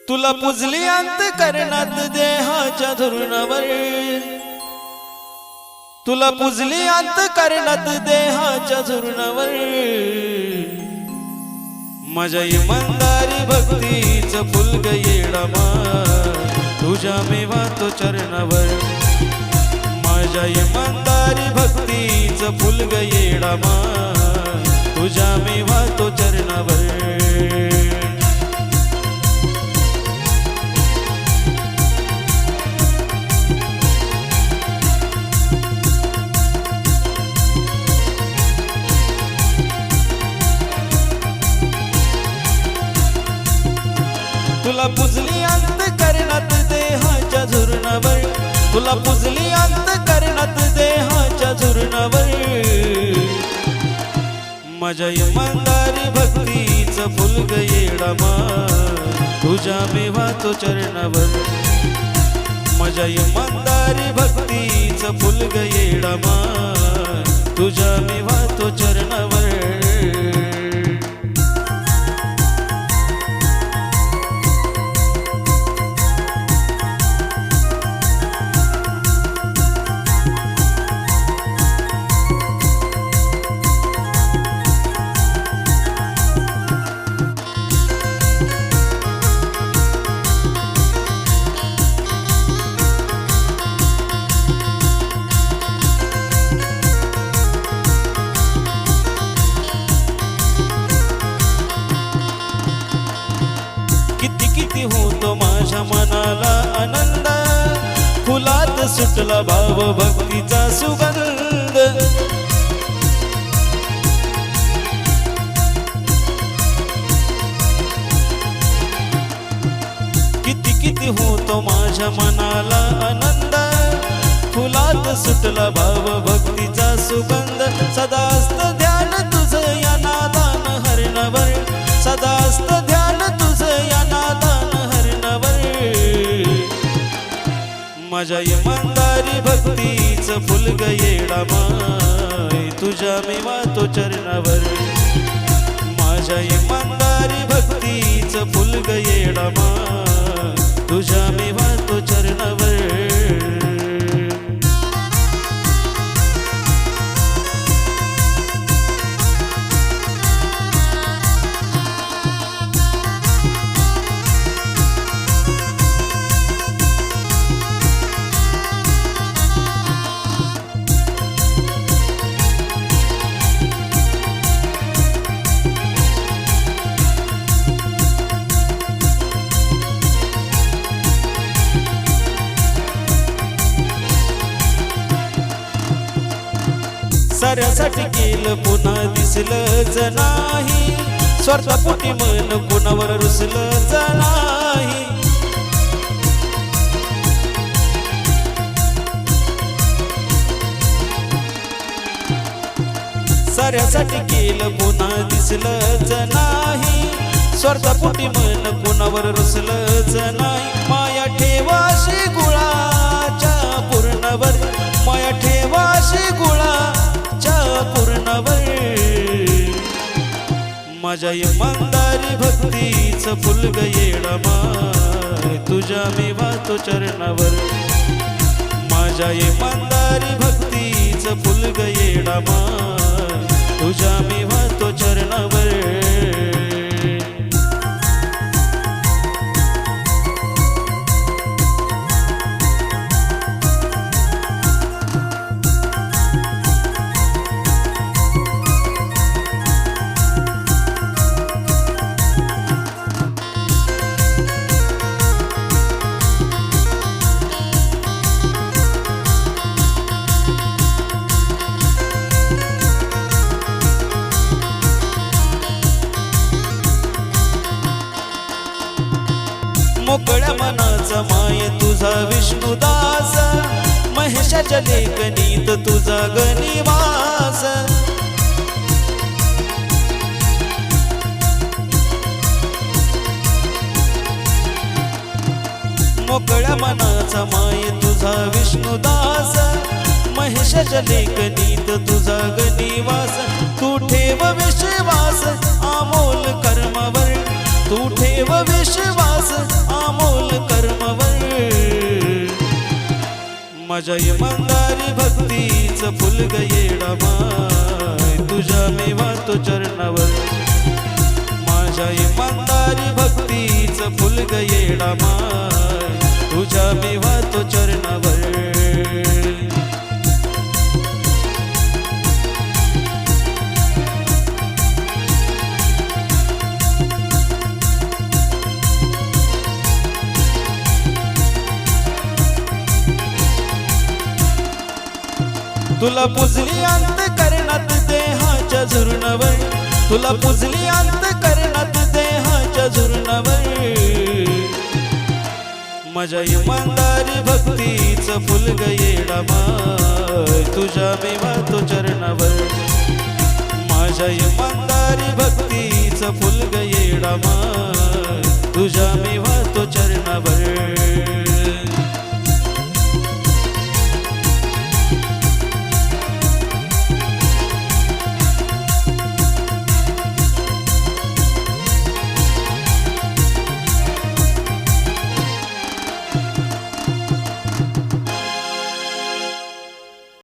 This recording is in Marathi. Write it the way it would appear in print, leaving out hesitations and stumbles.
तुला पुजली अंतःकरणात देहाच्या धुरणावर, तुला पुजली अंतःकरणात देहाच्या धुरणावर, माझ्या इमानदारी भक्तीचं फुलग येडामा तुझ्या मी वाहतो चरणावर, माझ्या इमानदारी भक्तीचं फुलग येडामा तुझ्या मी वाहतो चरणावर. तुला पुजली अंतःकरणात देहाच्या झुरणावर, तुला पुजली अंतःकरणात देहाच्या झुरणावर, माझ्या इमानदारी भक्तीचं फुलग येडामा तुझ्या मी वाहतो चरणावर, माझ्या इमानदारी भक्तीचं फुलग येडामा तुझ्या मी वाहतो चरणावर. किती होतो माझ्या मनाला आनंद, फुलात सुटला भाव भक्तीचा सुगंध, किती होतो माझ्या मनाला आनंद, फुलात सुटला भाव भक्तीचा सुगंध, सदा असत ध्यान तुझं या नादान हरणावर, सदा असत ध्यान तुझं या नादान हरणावर, माझ्या इमानदारी भक्तीचं फुलग येडामा तुझ्या मी वाहतो चरणावर, माझ्या इमानदारी भक्तीचं फुलग येडामा तुझ्या मी वाहतो चरणावर. साऱ्यासाठी केलं पुन्हा दिसलंच नाही, स्वार्थापोटी मन कोणावर रुसलंच नाही, साऱ्यासाठी केलं पुन्हा दिसलंच नाही, स्वार्थापोटी मन कोणावर रुसलंच नाही, माया ठेवाशी गुळाच्या पूर्णावर, माया ठेवाशी गुळाच्या पूर्णावर, माझ्या इमानदारी भक्तीचं फुलग येडामा तुझ्या मी वाहतो चरणावर, माझ्या इमानदारी भक्तीचं फुलग येडामा तुझ्या मी वाहतो चरणावर. मोकळ्या मनाचा माय तुझा विष्णुदास, महेशाच्या लेखनीत तुझा गनिवास, मोकळ्या मनाचा माय तुझा विष्णुदास, महेशाच्या लेखनीत तुझा गनिवास, तू ठेव विश्वास अमोल कर्मावर, तू ठेव विश्वास विश्वास अमोल कर्मवर माझ्या इमानदारी भक्तीचं फुल ग येडा माय तुझ्या मी वाहतो चरणावर माझ्या इमानदारी भक्तीचं फुल ग येडा माय तुझ्या मी वाहतो चरणावर तुला पुजली अंत करणात देहाच्या झुरणावर तुला पुजली अंत करणात देहाच्या झुरणावर माझ्या इमानदारी भक्तीचं फुल ग येडा माय तुझ्या मी वाहतो चरणावर माझ्या इमानदारी भक्तीचं फुल ग येडा माय तुझ्या मी वाहतो चरणावर